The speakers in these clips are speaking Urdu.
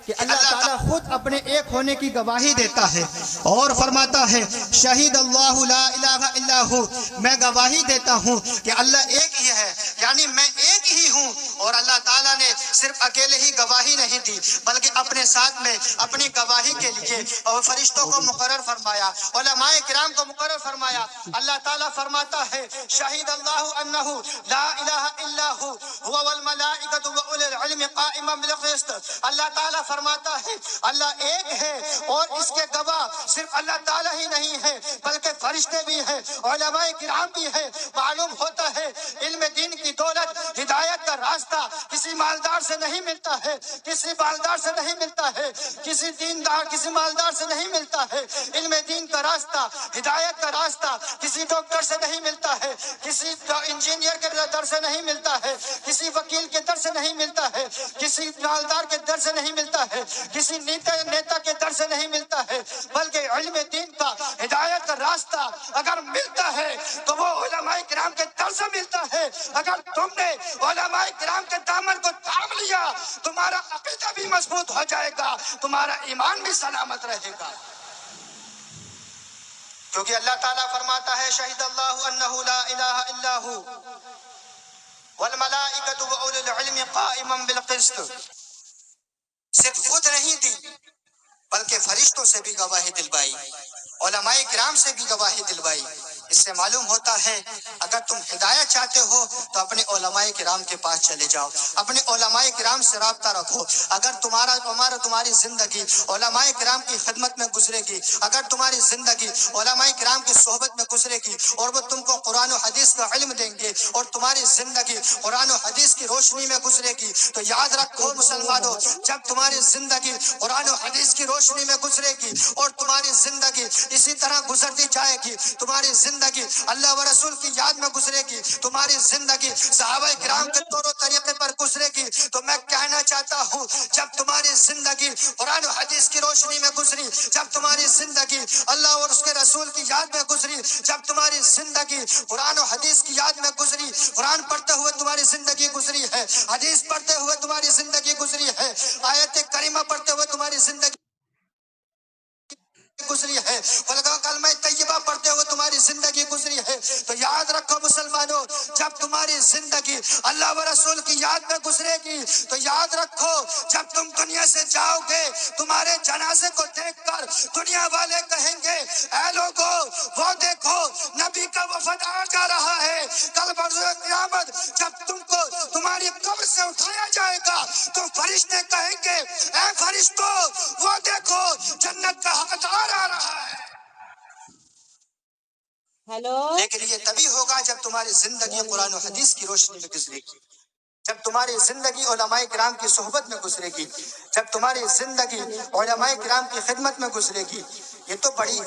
کہ اللہ تعالیٰ خود اپنے ایک ہونے کی گواہی دیتا ہے اور فرماتا ہے شہید اللہ لا الہ الا ہو، میں گواہی دیتا ہوں کہ اللہ ایک ہی ہے، یعنی میں ایک ہی ہوں۔ اور اللہ تعالیٰ نے صرف اکیلے ہی گواہی نہیں دی بلکہ اپنے ساتھ میں اپنی گواہی کے لیے اور فرشتوں کو مقرر فرمایا، علماء کرام کو مقرر فرمایا۔ اللہ تعالیٰ فرماتا ہے شہید اللہ انہ لا الہ الا ہو والملائکۃ واولی العلم قائما بالقسط۔ اللہ تعالیٰ فرماتا ہے اللہ ایک ہے اور اس کے گواہ صرف اللہ تعالیٰ ہی نہیں ہے بلکہ فرشتے بھی ہیں، علماء کرام بھی ہیں۔ معلوم ہوتا ہے علم دین کی دولت، ہدایت کا راستہ کسی مالدار سے نہیں ملتا ہے، کسی مالدار سے نہیں ملتا ہے، کسی دیندار کسی مالدار سے نہیں ملتا ہے۔ علم دین کا راستہ، ہدایت کا راستہ کسی ڈاکٹر سے نہیں ملتا ہے، کسی انجینئر کے در سے نہیں ملتا ہے، کسی وکیل کے در سے نہیں ملتا ہے، کسی مالدار کے در سے نہیں ملتا ہے، کسی نیتا کے در سے نہیں ملتا ہے، بلکہ علم دین کا ہدایت کا راستہ اگر ملتا ہے تو وہ علماء کرام کے در سے ملتا ہے۔ اگر تم نے علماء کرام کے دامن کو تھام لیا تمہارا عقیدہ بھی مضبوط ہو جائے گا، تمہارا ایمان بھی سلامت رہے گا، کیونکہ اللہ تعالیٰ فرماتا ہے شہید اللہ انہ لا الہ الا ہو والملائکۃ واولی العلم قائما بالقسط۔ صرف خود نہیں دی بلکہ فرشتوں سے بھی گواہی دلوائی، علماء کرام سے بھی گواہی دلوائی۔ اس سے معلوم ہوتا ہے اگر تم ہدایت چاہتے ہو تو اپنے علماء کرام کے پاس چلے جاؤ، اپنے علماء کرام سے رابطہ رکھو۔ اگر تمہاری زندگی علماء کرام کی خدمت میں گزرے گی، اگر تمہاری زندگی علماء کرام کی صحبت میں گزرے گی اور وہ تم کو قرآن و حدیث کا علم دیں گے اور تمہاری زندگی قرآن و حدیث کی روشنی میں گزرے گی، تو یاد رکھو مسلمانوں، جب تمہاری زندگی قرآن و حدیث کی روشنی میں گزرے گی اور تمہاری زندگی اسی طرح گزرتی جائے گی، تمہاری زندگی اللہ و رسول کی یاد میں گزرے گی، تمہاری زندگی صحابہ کرام کے طور و طریقے پر گزرے گی، تو میں کہنا چاہتا ہوں جب تمہاری زندگی قرآن و حدیث کی روشنی میں گزری، جب تمہاری زندگی اللہ اور اس کے رسول کی یاد میں گزری، جب تمہاری زندگی قرآن و حدیث کی یاد میں گزری، قرآن پڑھتے ہوئے تمہاری زندگی گزری ہے، حدیث پڑھتے ہوئے تمہاری زندگی گزری ہے، آیت کریمہ پڑھتے ہوئے تمہاری زندگی گزری ہے، کلمہ طیبہ پڑھتے ہوئے تمہاری زندگی گزری ہے، تو یاد رکھو مسلمانوں، جب تمہاری زندگی اللہ و رسول کی یاد میں گزرے گی تو یاد رکھو جب تم دنیا سے جاؤ گے تمہارے جنازے کو دیکھ کر دنیا والے کہیں گے اے لوگو وہ دیکھو نبی کا وفد آ جا رہا ہے۔ کل بروز قیامت جب تم کو تمہاری قبر سے اٹھایا جائے گا تو فرشتے کہیں گے اے فرشتوں وہ دیکھو جنت کا حقدار آ رہا ہے۔ لیکن یہ تبھی ہوگا جب تمہاری زندگی قرآن و حدیث کی روشنی میں گزرے گی، جب تمہاری زندگی علماء کرام کی صحبت میں گزرے گی، جب تمہاری زندگی علماء کرام کی خدمت میں گزرے گی۔ یہ تو بڑی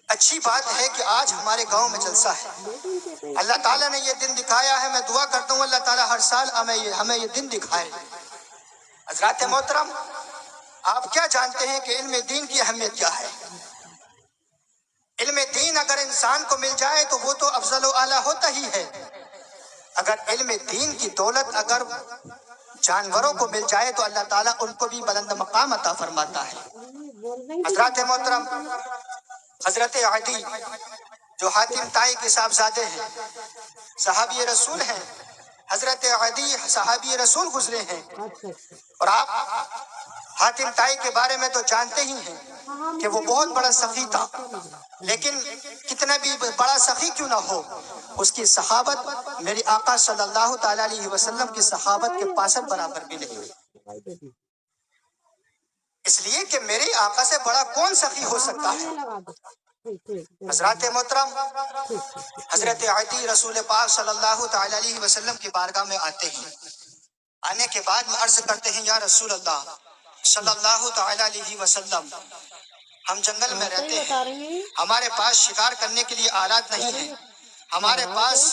اچھی بات ہے کہ آج ہمارے گاؤں میں جلسہ ہے، اللہ تعالیٰ نے یہ دن دکھایا ہے۔ میں دعا کرتا ہوں اللہ تعالیٰ ہر سال ہمیں یہ دن دکھائے۔ حضرات محترم، آپ کیا جانتے ہیں کہ علم دین کی اہمیت کیا ہے؟ علم دین اگر انسان کو مل جائے تو وہ تو افضل و اعلیٰ ہوتا ہی ہے۔ اگر علم دین کی دولت اگر جانوروں کو مل جائے تو اللہ تعالیٰ ان کو بھی بلند مقام عطا فرماتا ہے۔ حضرات محترم، حضرت عدی جو حاتم طائی کے صاحبزادے ہیں، صحابی رسول ہیں، حضرت عدی صحابی رسول گزرے ہیں، اور آپ حاتم طائی کے بارے میں تو جانتے ہی ہیں کہ وہ بہت بڑا سخی تھا، لیکن کتنا بھی بڑا سخی کیوں نہ ہو اس کی صحابت میری آقا صلی اللہ تعالیٰ علیہ وسلم کی صحابت کے پاسر برابر بھی نہیں، اس لیے کہ میری آقا سے بڑا کون سخی ہو سکتا ہے۔ حضرات محترم، حضرت عدی رسول پاک صلی اللہ تعالیٰ علیہ وسلم کی بارگاہ میں آتے ہیں، آنے کے بعد میں عرض کرتے ہیں یا رسول اللہ صلی اللہ تعالیٰ علیہ وسلم، ہم جنگل میں رہتے ہیں، ہمارے پاس شکار کرنے کے لیے آلات نہیں ہیں، ہمارے پاس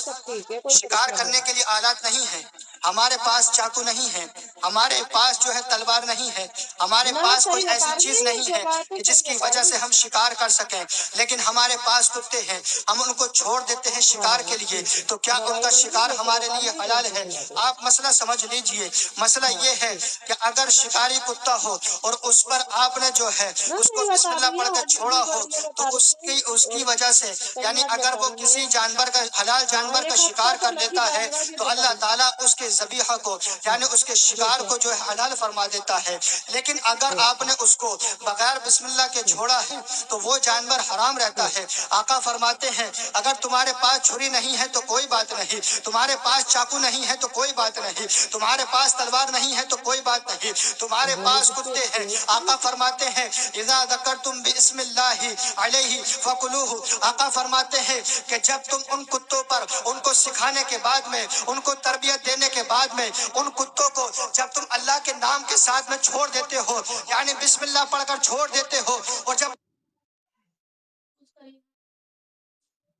شکار کرنے کے لیے آلات نہیں ہیں، ہمارے پاس چاقو نہیں ہے، ہمارے پاس جو ہے تلوار نہیں ہے، ہمارے پاس کوئی ایسی چیز نہیں ہے کہ جس کی وجہ سے ہم شکار کر سکیں، لیکن ہمارے پاس کتے ہیں، ہم ان کو چھوڑ دیتے ہیں شکار کے لیے، تو کیا ان کا شکار ہمارے لیے حلال ہے؟ آپ مسئلہ سمجھ لیجئے، مسئلہ یہ ہے کہ اگر شکاری کتا ہو اور اس پر آپ نے جو ہے اس کو بسم اللہ پڑھ کے چھوڑا ہو، تو اس کی وجہ سے یعنی اگر وہ کسی جانور کا حلال جانور کا شکار کر لیتا ہے تو اللہ تعالیٰ اس کے ذبیحہ کو یعنی اس کے شکار کو جو ہے حلال فرما دیتا ہے، لیکن اگر آپ نے اس کو بغیر بسم اللہ کے چھوڑا ہے تو وہ جانور حرام رہتا ہے۔ آقا فرماتے ہیں اگر تمہارے پاس چھری نہیں ہے تو کوئی بات نہیں، تمہارے پاس چاقو نہیں ہے تو کوئی بات نہیں، تمہارے پاس تلوار نہیں ہے تو کوئی بات نہیں، تمہارے پاس کتے ہیں، آقا فرماتے ہیں اذا ذکرتم بسم اللہ علیہ فکلوہ، آقا فرماتے ہیں کہ جب تم ان کتوں پر ان کو سکھانے کے بعد میں، ان کو تربیت دینے کے بعد میں، ان کتوں کو جب تم اللہ کے نام کے ساتھ میں چھوڑ دیتے ہو یعنی بسم اللہ پڑھ کر چھوڑ دیتے ہو، اور جب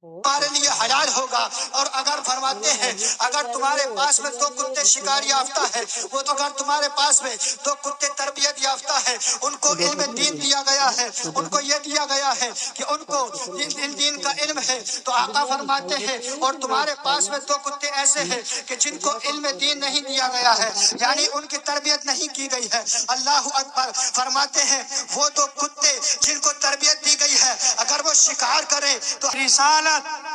تمہارے لیے حلال ہوگا، اور اگر فرماتے ہیں اگر تمہارے پاس میں دو کتے شکار یافتہ ہیں، وہ تو اگر تمہارے پاس میں دو کتے تربیت یافتہ ہیں، ان کو علم دین دیا گیا ہے، ان کو یہ دیا گیا ہے کہ ان کو دین کا علم ہے، تو آقا فرماتے ہیں اور تمہارے پاس میں دو کتے ایسے ہیں کہ جن کو علم دین نہیں دیا گیا ہے یعنی ان کی تربیت نہیں کی گئی ہے، اللہ اکبر، فرماتے ہیں وہ دو کتے جن کو تربیت دی گئی ہے اگر وہ شکار کریں تو رسالت